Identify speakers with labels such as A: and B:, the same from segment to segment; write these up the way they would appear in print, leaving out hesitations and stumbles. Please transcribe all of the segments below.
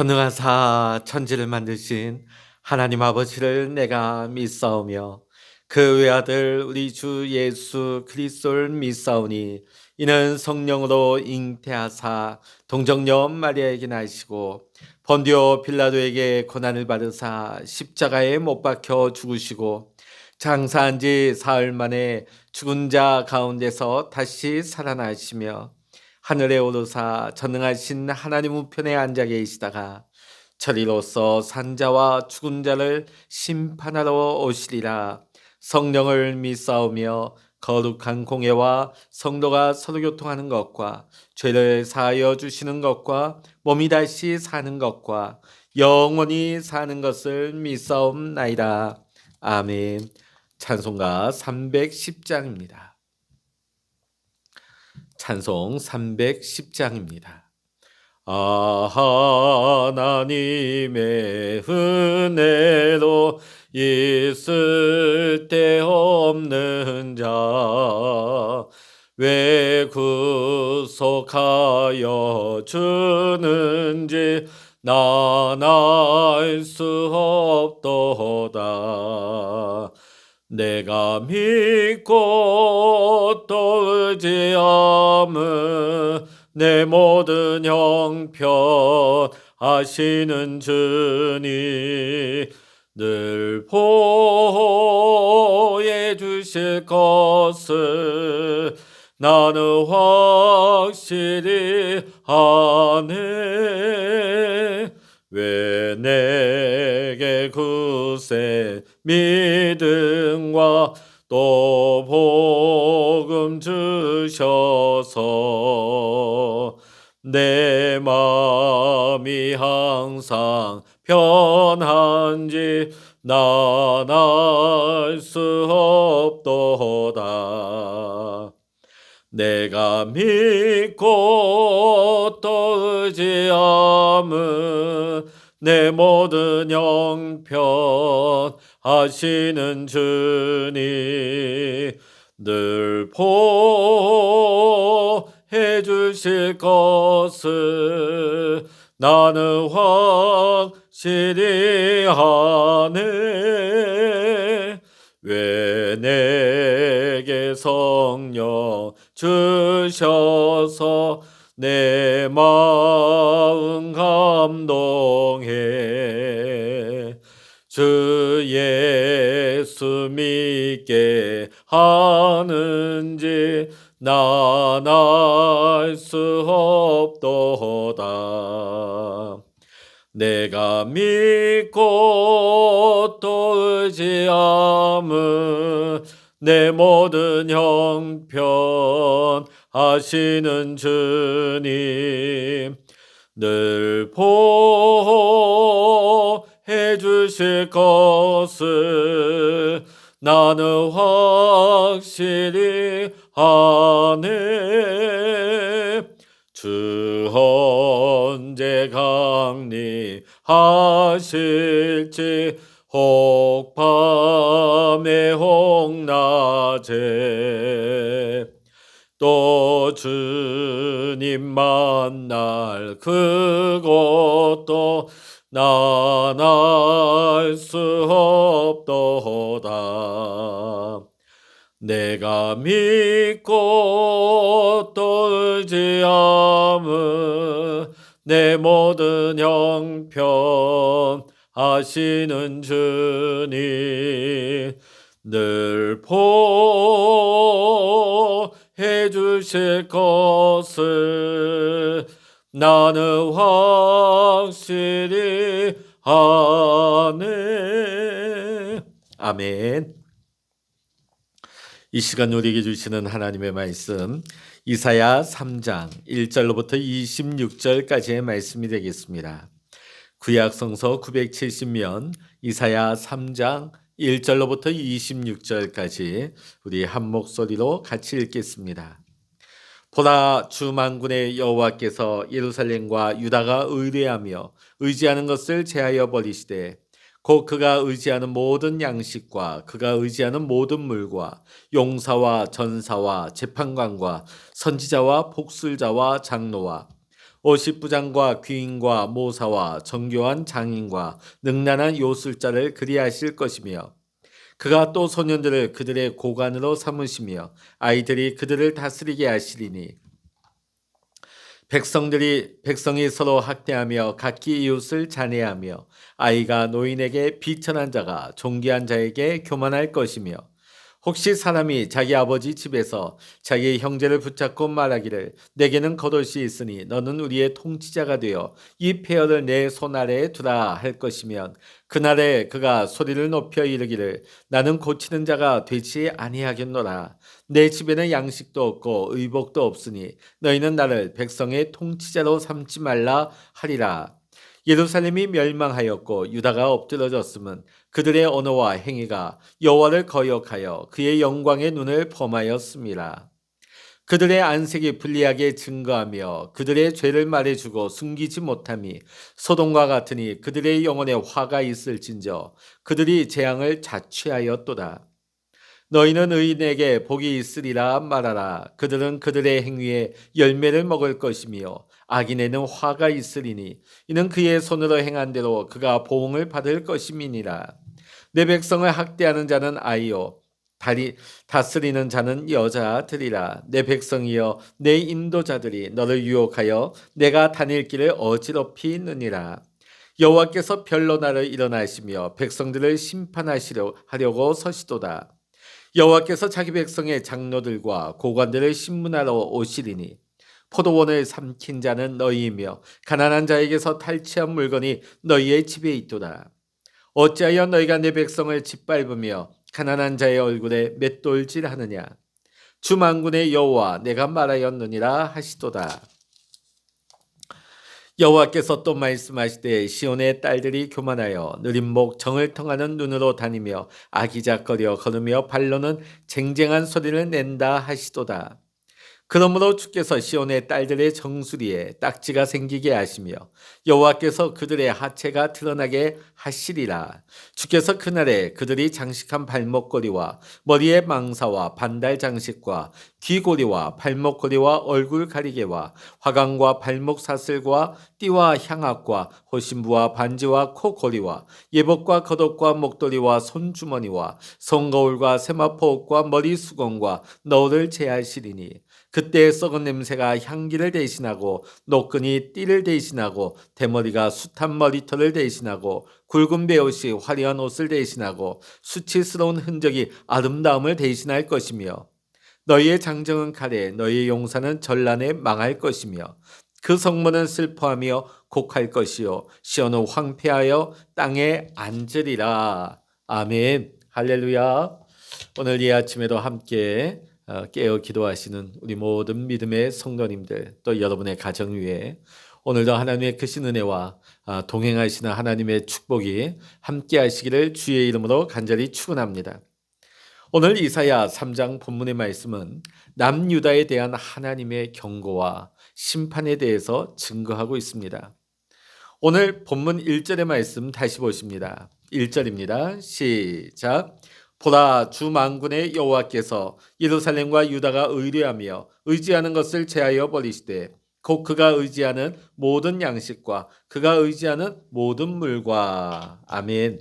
A: 전능하사 천지를 만드신 하나님 아버지를 내가 믿사오며 그 외아들 우리 주 예수 그리스도를 믿사오니 이는 성령으로 잉태하사 동정녀 마리아에게 나시고 본디오 빌라도에게 고난을 받으사 십자가에 못 박혀 죽으시고 장사한 지 사흘 만에 죽은 자 가운데서 다시 살아나시며 하늘에 오르사 전능하신 하나님 우편에 앉아 계시다가 저리로서 산자와 죽은 자를 심판하러 오시리라. 성령을 믿사오며 거룩한 공예와 성도가 서로 교통하는 것과 죄를 사하여 주시는 것과 몸이 다시 사는 것과 영원히 사는 것을 믿사옵나이다. 아멘. 찬송가 310장입니다. 찬송 310장입니다. 하나님의 은혜로 있을 데 없는 자 왜 구속하여 주는지 난 알 수 없도다. 내가 믿고 또 의지함은 내 모든 형편 아시는 주니 늘 보호해 주실 것을 나는 확실히 아네. 왜 내게 굳세 믿음과 또 복음 주셔서 내 마음이 항상 편한지 난 알 수 없도다. 내가 믿고 또 의지함은 내 모든 형편 아시는 주니 늘 보호해 주실 것을 나는 확실히 아네. 왜 내게 성령 주셔서 내 마음 감동해 주 예수 믿게 하는지 난 알 수 없도다. 내가 믿고 또 의지함은 내 모든 형편 아시는 주님 늘 보호해 주실 것을 나는 확실히 아네. 주 언제 강림하실지 혹 밤에 혹 낮에 또 주님 만날 그것도 난 알 수 없도다. 내가 믿고 또 의지함은 내 모든 형편 아시는 주님 늘 보호해 주실 것을 나는 확실히 아네. 아멘. 이 시간 우리에게 주시는 하나님의 말씀 이사야 3장 1절로부터 26절까지의 말씀이 되겠습니다. 구약 성서 970면 이사야 3장 1절로부터 26절까지 우리 한 목소리로 같이 읽겠습니다. 보라, 주 만군의 여호와께서 예루살렘과 유다가 의뢰하며 의지하는 것을 제하여 버리시되 곧 그가 의지하는 모든 양식과 그가 의지하는 모든 물과 용사와 전사와 재판관과 선지자와 복술자와 장로와 50부장과 귀인과 모사와 정교한 장인과 능란한 요술자를 그리하실 것이며 그가 또 소년들을 그들의 고관으로 삼으시며 아이들이 그들을 다스리게 하시리니 백성이 서로 학대하며 각기 이웃을 잔해하며 아이가 노인에게 비천한 자가 존귀한 자에게 교만할 것이며 혹시 사람이 자기 아버지 집에서 자기 형제를 붙잡고 말하기를 내게는 겉옷이 있으니 너는 우리의 통치자가 되어 이 폐허를 내 손 아래에 두라 할 것이면 그날에 그가 소리를 높여 이르기를 나는 고치는 자가 되지 아니하겠노라. 내 집에는 양식도 없고 의복도 없으니 너희는 나를 백성의 통치자로 삼지 말라 하리라. 예루살렘이 멸망하였고 유다가 엎드러졌음은 그들의 언어와 행위가 여호와를 거역하여 그의 영광의 눈을 범하였습니다. 그들의 안색이 불리하게 증거하며 그들의 죄를 말해주고 숨기지 못함이 소돔과 같으니 그들의 영혼에 화가 있을진저 그들이 재앙을 자취하였도다. 너희는 의인에게 복이 있으리라 말하라. 그들은 그들의 행위에 열매를 먹을 것이며 악인에는 화가 있으리니 이는 그의 손으로 행한 대로 그가 보응을 받을 것임이니라. 내 백성을 학대하는 자는 아이요 다스리는 자는 여자들이라. 내 백성이여 내 인도자들이 너를 유혹하여 내가 다닐 길을 어지럽히 느니라. 여호와께서 별로 나를 일어나시며 백성들을 심판하려고 서시도다. 여호와께서 자기 백성의 장로들과 고관들을 신문하러 오시리니 포도원을 삼킨 자는 너희이며 가난한 자에게서 탈취한 물건이 너희의 집에 있도다. 어찌하여 너희가 내 백성을 짓밟으며 가난한 자의 얼굴에 맷돌질하느냐. 주 만군의 여호와 내가 말하였느니라 하시도다. 여호와께서 또 말씀하시되 시온의 딸들이 교만하여 느린 목 정을 통하는 눈으로 다니며 아기작거려 걸으며 발로는 쟁쟁한 소리를 낸다 하시도다. 그러므로 주께서 시온의 딸들의 정수리에 딱지가 생기게 하시며 여호와께서 그들의 하체가 드러나게 하시리라. 주께서 그날에 그들이 장식한 발목걸이와 머리에 망사와 반달 장식과 귀고리와 발목걸이와 얼굴 가리개와 화관과 발목 사슬과 띠와 향악과 호신부와 반지와 코고리와 예복과 겉옷과 목도리와 손주머니와 손거울과 세마포옷과 머리 수건과 너를 제하시리니 그때 썩은 냄새가 향기를 대신하고 노끈이 띠를 대신하고 대머리가 숱한 머리털을 대신하고 굵은 베옷이 화려한 옷을 대신하고 수치스러운 흔적이 아름다움을 대신할 것이며 너희의 장정은 칼에 너희의 용사는 전란에 망할 것이며 그 성문은 슬퍼하며 곡할 것이요 시온은 황폐하여 땅에 앉으리라. 아멘. 할렐루야. 오늘 이 아침에도 함께 깨어 기도하시는 우리 모든 믿음의 성도님들 또 여러분의 가정 위에 오늘도 하나님의 크신 은혜와 동행하시는 하나님의 축복이 함께 하시기를 주의 이름으로 간절히 축원합니다. 오늘 이사야 3장 본문의 말씀은 남유다에 대한 하나님의 경고와 심판에 대해서 증거하고 있습니다. 오늘 본문 1절의 말씀 다시 보십니다. 1절입니다. 시작. 보라 주 만군의 여호와께서 예루살렘과 유다가 의뢰하며 의지하는 것을 제하여 버리시되 곧 그가 의지하는 모든 양식과 그가 의지하는 모든 물과. 아멘.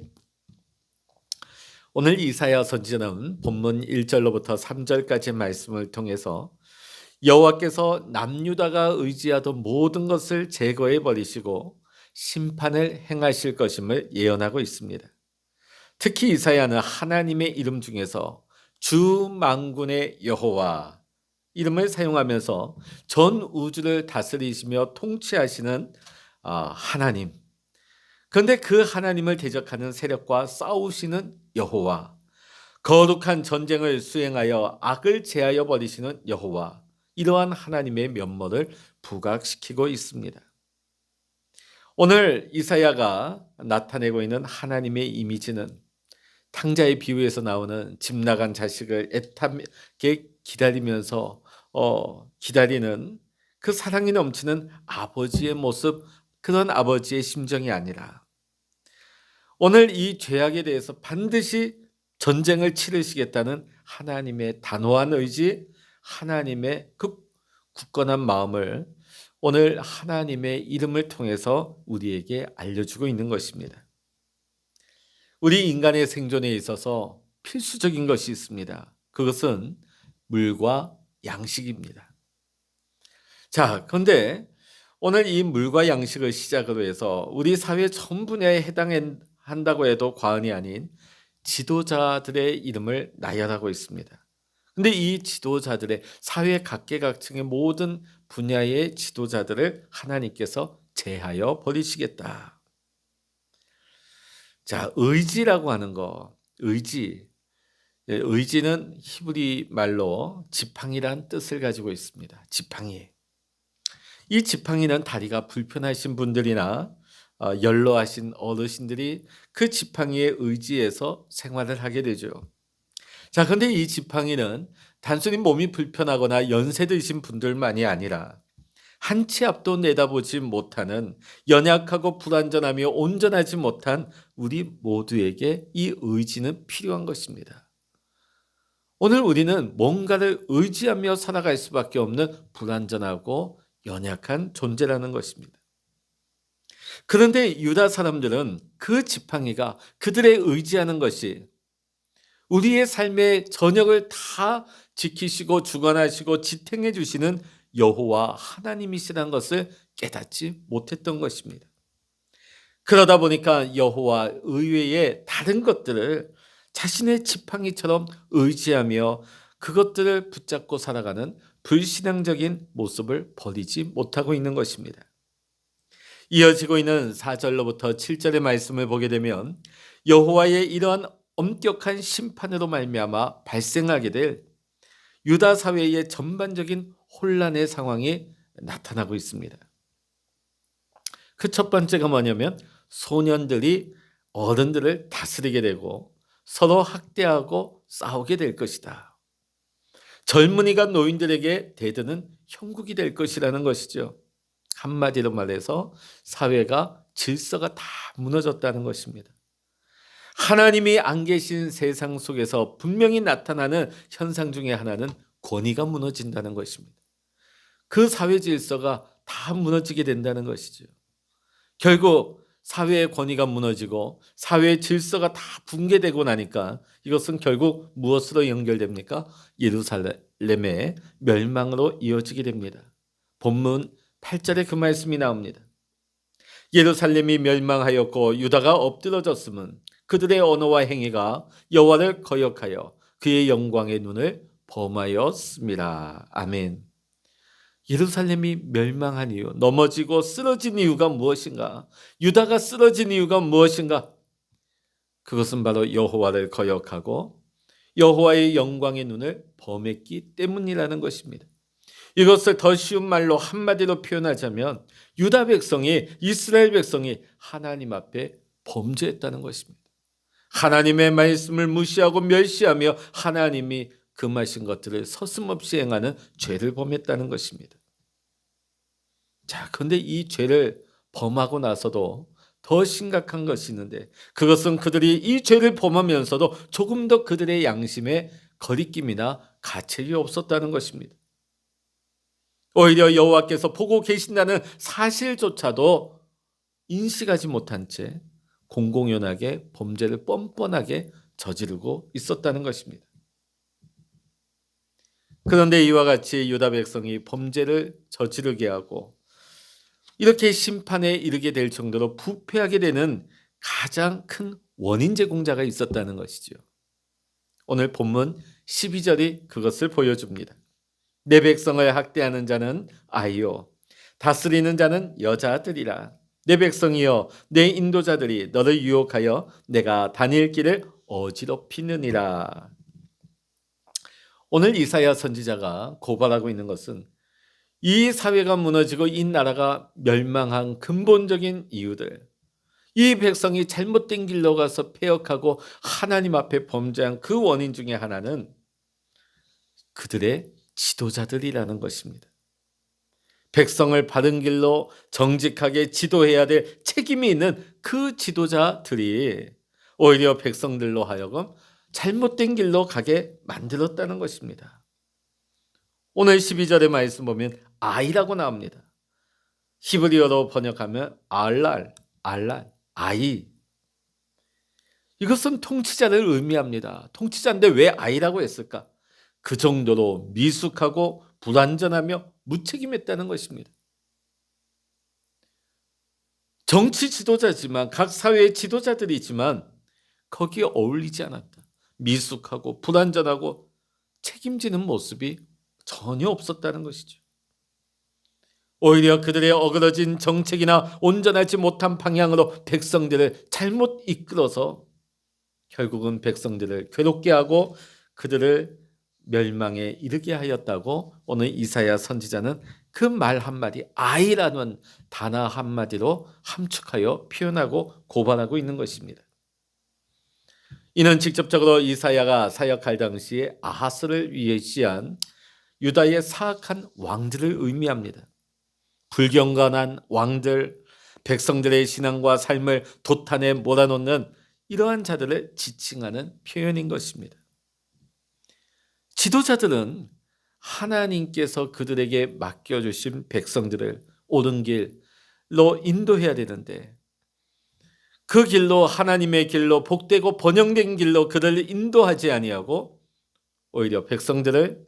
A: 오늘 이사야 선지자는 본문 1절로부터 3절까지의 말씀을 통해서 여호와께서 남유다가 의지하던 모든 것을 제거해 버리시고 심판을 행하실 것임을 예언하고 있습니다. 특히 이사야는 하나님의 이름 중에서 주 만군의 여호와 이름을 사용하면서 전 우주를 다스리시며 통치하시는 하나님, 그런데 그 하나님을 대적하는 세력과 싸우시는 여호와, 거룩한 전쟁을 수행하여 악을 제하여 버리시는 여호와, 이러한 하나님의 면모를 부각시키고 있습니다. 오늘 이사야가 나타내고 있는 하나님의 이미지는 탕자의 비유에서 나오는 집 나간 자식을 애타게 기다리면서 기다리는 그 사랑이 넘치는 아버지의 모습, 그런 아버지의 심정이 아니라 오늘 이 죄악에 대해서 반드시 전쟁을 치르시겠다는 하나님의 단호한 의지, 하나님의 그 굳건한 마음을 오늘 하나님의 이름을 통해서 우리에게 알려주고 있는 것입니다. 우리 인간의 생존에 있어서 필수적인 것이 있습니다. 그것은 물과 양식입니다. 자, 그런데 오늘 이 물과 양식을 시작으로 해서 우리 사회 전 분야에 해당한다고 해도 과언이 아닌 지도자들의 이름을 나열하고 있습니다. 근데 이 지도자들의 사회 각계각층의 모든 분야의 지도자들을 하나님께서 제하여 버리시겠다. 자, 의지라고 하는 거, 의지. 의지는 히브리 말로 지팡이란 뜻을 가지고 있습니다. 지팡이. 이 지팡이는 다리가 불편하신 분들이나 연로하신 어르신들이 그 지팡이에 의지해서 생활을 하게 되죠. 자, 그런데 이 지팡이는 단순히 몸이 불편하거나 연세 드신 분들만이 아니라 한 치 앞도 내다보지 못하는 연약하고 불완전하며 온전하지 못한 우리 모두에게 이 의지는 필요한 것입니다. 오늘 우리는 뭔가를 의지하며 살아갈 수밖에 없는 불완전하고 연약한 존재라는 것입니다. 그런데 유다 사람들은 그 지팡이가 그들의 의지하는 것이 우리의 삶의 전역을 다 지키시고 주관하시고 지탱해 주시는 여호와 하나님이시라는 것을 깨닫지 못했던 것입니다. 그러다 보니까 여호와 의외의 다른 것들을 자신의 지팡이처럼 의지하며 그것들을 붙잡고 살아가는 불신앙적인 모습을 버리지 못하고 있는 것입니다. 이어지고 있는 4절로부터 7절의 말씀을 보게 되면 여호와의 이러한 엄격한 심판으로 말미암아 발생하게 될 유다 사회의 전반적인 혼란의 상황이 나타나고 있습니다. 그 첫 번째가 뭐냐면 소년들이 어른들을 다스리게 되고 서로 학대하고 싸우게 될 것이다. 젊은이가 노인들에게 대드는 형국이 될 것이라는 것이죠. 한마디로 말해서 사회가 질서가 다 무너졌다는 것입니다. 하나님이 안 계신 세상 속에서 분명히 나타나는 현상 중에 하나는 권위가 무너진다는 것입니다. 그 사회 질서가 다 무너지게 된다는 것이죠. 결국 사회의 권위가 무너지고 사회의 질서가 다 붕괴되고 나니까 이것은 결국 무엇으로 연결됩니까? 예루살렘의 멸망으로 이어지게 됩니다. 본문 8절에 그 말씀이 나옵니다. 예루살렘이 멸망하였고 유다가 엎드러졌음은 그들의 언어와 행위가 여호와를 거역하여 그의 영광의 눈을 범하였습니다. 아멘. 예루살렘이 멸망한 이유, 넘어지고 쓰러진 이유가 무엇인가? 유다가 쓰러진 이유가 무엇인가? 그것은 바로 여호와를 거역하고 여호와의 영광의 눈을 범했기 때문이라는 것입니다. 이것을 더 쉬운 말로 한마디로 표현하자면 유다 백성이, 이스라엘 백성이 하나님 앞에 범죄했다는 것입니다. 하나님의 말씀을 무시하고 멸시하며 하나님이 금하신 것들을 서슴없이 행하는 죄를 범했다는 것입니다. 자, 그런데 이 죄를 범하고 나서도 더 심각한 것이 있는데 그것은 그들이 이 죄를 범하면서도 조금 더 그들의 양심에 거리낌이나 가책이 없었다는 것입니다. 오히려 여호와께서 보고 계신다는 사실조차도 인식하지 못한 채 공공연하게 범죄를 뻔뻔하게 저지르고 있었다는 것입니다. 그런데 이와 같이 유다 백성이 범죄를 저지르게 하고 이렇게 심판에 이르게 될 정도로 부패하게 되는 가장 큰 원인 제공자가 있었다는 것이죠. 오늘 본문 12절이 그것을 보여줍니다. 내 백성을 학대하는 자는 아이요 다스리는 자는 여자들이라. 내 백성이여 내 인도자들이 너를 유혹하여 내가 다닐 길을 어지럽히느니라. 오늘 이사야 선지자가 고발하고 있는 것은 이 사회가 무너지고 이 나라가 멸망한 근본적인 이유들, 이 백성이 잘못된 길로 가서 패역하고 하나님 앞에 범죄한 그 원인 중에 하나는 그들의 지도자들이라는 것입니다. 백성을 바른 길로 정직하게 지도해야 될 책임이 있는 그 지도자들이 오히려 백성들로 하여금 잘못된 길로 가게 만들었다는 것입니다. 오늘 12절의 말씀 보면 아이라고 나옵니다. 히브리어로 번역하면 알랄, 알랄, 아이. 이것은 통치자를 의미합니다. 통치자인데 왜 아이라고 했을까? 그 정도로 미숙하고 불완전하며 무책임했다는 것입니다. 정치 지도자지만 각 사회의 지도자들이지만 거기에 어울리지 않았다. 미숙하고 불완전하고 책임지는 모습이 전혀 없었다는 것이죠. 오히려 그들의 어그러진 정책이나 온전하지 못한 방향으로 백성들을 잘못 이끌어서 결국은 백성들을 괴롭게 하고 그들을 멸망에 이르게 하였다고 오늘 이사야 선지자는 그 말 한마디, 아이라는 단어 한마디로 함축하여 표현하고 고발하고 있는 것입니다. 이는 직접적으로 이사야가 사역할 당시에 아하스를 위시한 유다의 사악한 왕들을 의미합니다. 불경건한 왕들, 백성들의 신앙과 삶을 도탄에 몰아넣는 이러한 자들을 지칭하는 표현인 것입니다. 지도자들은 하나님께서 그들에게 맡겨주신 백성들을 옳은 길로 인도해야 되는데 그 길로, 하나님의 길로, 복되고 번영된 길로 그들을 인도하지 아니하고 오히려 백성들을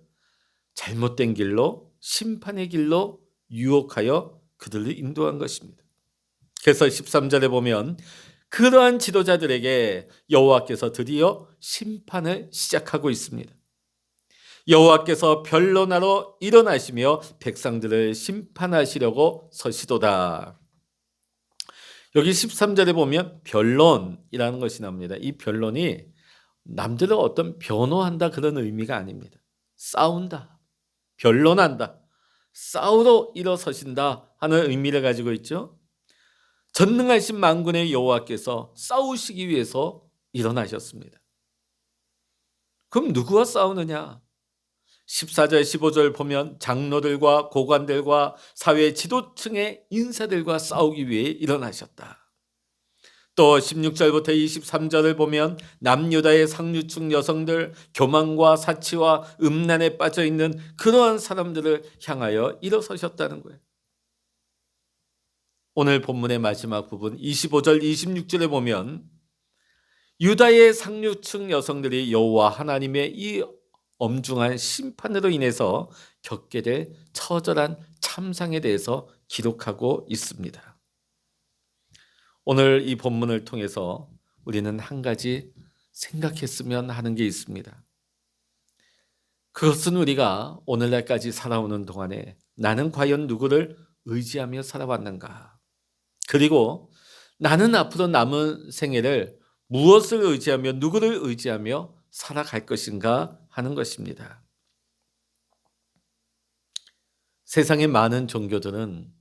A: 잘못된 길로, 심판의 길로 유혹하여 그들을 인도한 것입니다. 그래서 13절에 보면 그러한 지도자들에게 여호와께서 드디어 심판을 시작하고 있습니다. 여호와께서 변론하러 일어나시며 백성들을 심판하시려고 서시도다. 여기 13절에 보면 변론이라는 것이 나옵니다. 이 변론이 남들을 어떤 변호한다 그런 의미가 아닙니다. 싸운다, 변론한다, 싸우러 일어서신다 하는 의미를 가지고 있죠. 전능하신 만군의 여호와께서 싸우시기 위해서 일어나셨습니다. 그럼 누구와 싸우느냐? 14절 15절 보면 장로들과 고관들과 사회 지도층의 인사들과 싸우기 위해 일어나셨다. 또 16절부터 23절을 보면 남유다의 상류층 여성들, 교만과 사치와 음란에 빠져 있는 그러한 사람들을 향하여 일어서셨다는 거예요. 오늘 본문의 마지막 부분 25절 26절에 보면 유다의 상류층 여성들이 여호와 하나님의 이 엄중한 심판으로 인해서 겪게 될 처절한 참상에 대해서 기록하고 있습니다. 오늘 이 본문을 통해서 우리는 한 가지 생각했으면 하는 게 있습니다. 그것은 우리가 오늘날까지 살아오는 동안에 나는 과연 누구를 의지하며 살아왔는가? 그리고 나는 앞으로 남은 생애를 무엇을 의지하며 누구를 의지하며 살아갈 것인가 하는 것입니다. 세상의 많은 종교들은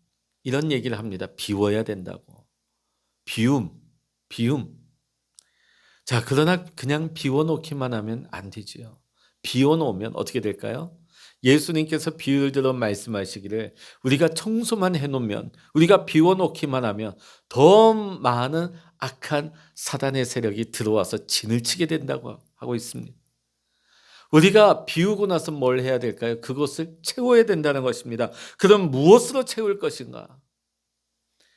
A: 이런 얘기를 합니다. 비워야 된다고. 비움. 자, 그러나 그냥 비워놓기만 하면 안 되지요. 비워놓으면 어떻게 될까요? 예수님께서 비유를 들어 말씀하시기를 우리가 청소만 해놓으면, 우리가 비워놓기만 하면 더 많은 악한 사단의 세력이 들어와서 진을 치게 된다고 하고 있습니다. 우리가 비우고 나서 뭘 해야 될까요? 그것을 채워야 된다는 것입니다. 그럼 무엇으로 채울 것인가?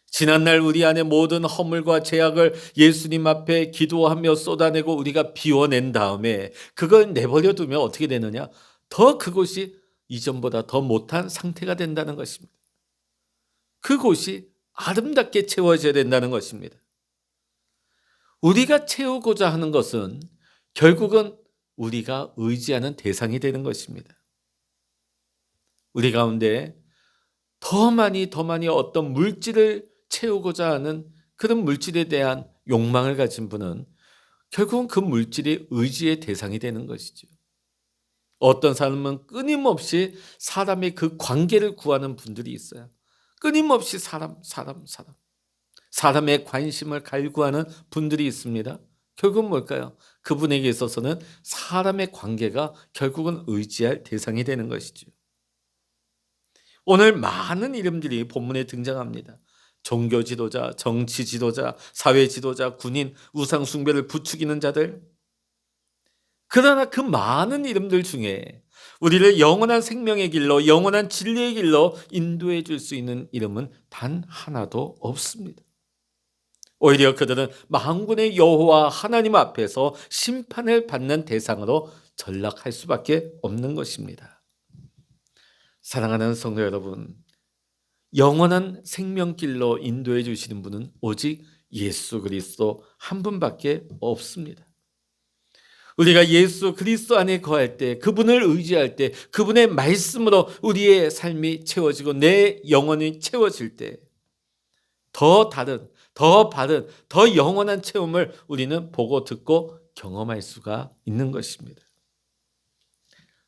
A: 지난날 우리 안에 모든 허물과 죄악을 예수님 앞에 기도하며 쏟아내고 우리가 비워낸 다음에 그걸 내버려 두면 어떻게 되느냐? 더 그곳이 이전보다 더 못한 상태가 된다는 것입니다. 그곳이 아름답게 채워져야 된다는 것입니다. 우리가 채우고자 하는 것은 결국은 우리가 의지하는 대상이 되는 것입니다. 우리 가운데 더 많이 어떤 물질을 채우고자 하는 그런 물질에 대한 욕망을 가진 분은 결국은 그 물질이 의지의 대상이 되는 것이죠. 어떤 사람은 끊임없이 사람의 그 관계를 구하는 분들이 있어요. 끊임없이 사람의 관심을 갈구하는 분들이 있습니다. 결국은 뭘까요? 그분에게 있어서는 사람의 관계가 결국은 의지할 대상이 되는 것이죠. 오늘 많은 이름들이 본문에 등장합니다. 종교 지도자, 정치 지도자, 사회 지도자, 군인, 우상 숭배를 부추기는 자들. 그러나 그 많은 이름들 중에 우리를 영원한 생명의 길로, 영원한 진리의 길로 인도해 줄 수 있는 이름은 단 하나도 없습니다. 오히려 그들은 만군의 여호와 하나님 앞에서 심판을 받는 대상으로 전락할 수밖에 없는 것입니다. 사랑하는 성도 여러분, 영원한 생명길로 인도해 주시는 분은 오직 예수 그리스도 한 분밖에 없습니다. 우리가 예수 그리스도 안에 거할 때, 그분을 의지할 때, 그분의 말씀으로 우리의 삶이 채워지고 내 영혼이 채워질 때 더 다른, 더 바른, 더 영원한 체험을 우리는 보고 듣고 경험할 수가 있는 것입니다.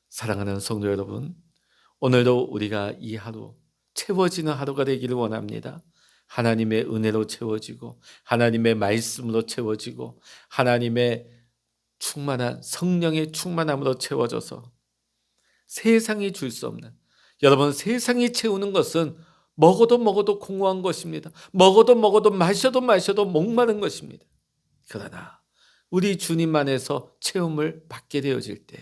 A: 사랑하는 성도 여러분, 오늘도 우리가 이 하루 채워지는 하루가 되기를 원합니다. 하나님의 은혜로 채워지고, 하나님의 말씀으로 채워지고, 하나님의 충만한 성령의 충만함으로 채워져서 세상이 줄 수 없는, 여러분, 세상이 채우는 것은 먹어도 공허한 것입니다. 먹어도 마셔도 목마른 것입니다. 그러나 우리 주님 안에서 체험을 받게 되어질 때,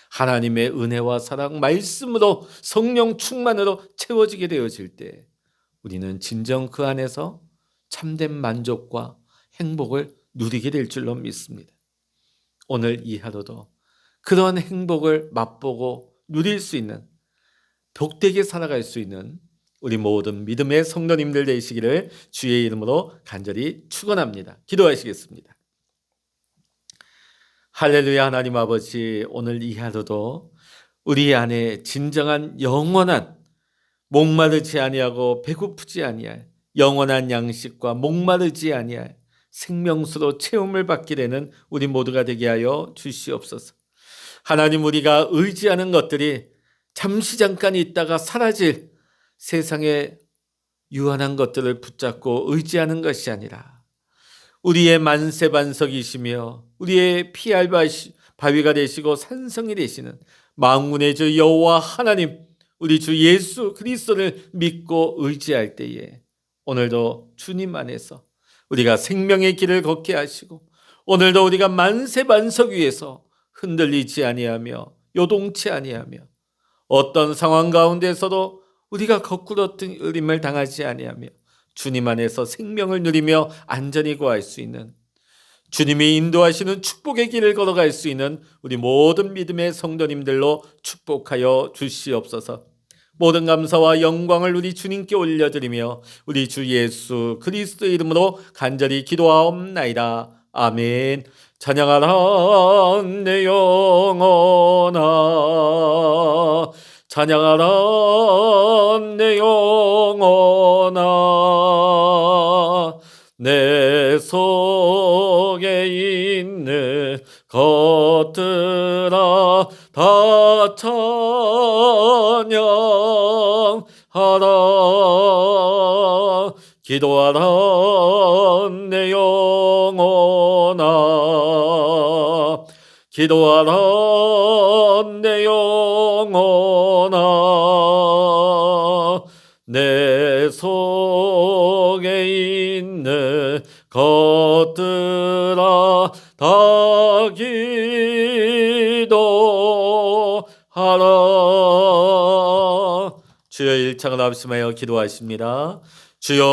A: 하나님의 은혜와 사랑, 말씀으로 성령 충만으로 채워지게 되어질 때 우리는 진정 그 안에서 참된 만족과 행복을 누리게 될 줄로 믿습니다. 오늘 이 하루도 그러한 행복을 맛보고 누릴 수 있는, 복되게 살아갈 수 있는 우리 모든 믿음의 성도님들 되시기를 주의 이름으로 간절히 축원합니다. 기도하시겠습니다. 할렐루야. 하나님 아버지, 오늘 이 하루도 우리 안에 진정한 영원한, 목마르지 아니하고 배고프지 아니할 영원한 양식과 목마르지 아니할 생명수로 체험을 받게 되는 우리 모두가 되게 하여 주시옵소서. 하나님, 우리가 의지하는 것들이 잠시 잠깐 있다가 사라질 세상의 유한한 것들을 붙잡고 의지하는 것이 아니라 우리의 만세반석이시며 우리의 피할 바위가 되시고 산성이 되시는 만군의 주 여호와 하나님, 우리 주 예수 그리스도를 믿고 의지할 때에 오늘도 주님 안에서 우리가 생명의 길을 걷게 하시고, 오늘도 우리가 만세반석 위에서 흔들리지 아니하며 요동치 아니하며 어떤 상황 가운데서도 우리가 거꾸로 뜨림을 당하지 아니하며 주님 안에서 생명을 누리며 안전히 거할 수 있는, 주님이 인도하시는 축복의 길을 걸어갈 수 있는 우리 모든 믿음의 성도님들로 축복하여 주시옵소서. 모든 감사와 영광을 우리 주님께 올려드리며 우리 주 예수 그리스도의 이름으로 간절히 기도하옵나이다. 아멘. 찬양하라 내 영혼아, 찬양하라 내 영혼아, 내 속에 있는 것들아 다 찬양하라. 기도하라 내 영혼아, 기도하라 내 영혼아, 내 속에 있는 것들아 다 기도하라. 주여, 일창을 합심하여 기도하십니다. 주여,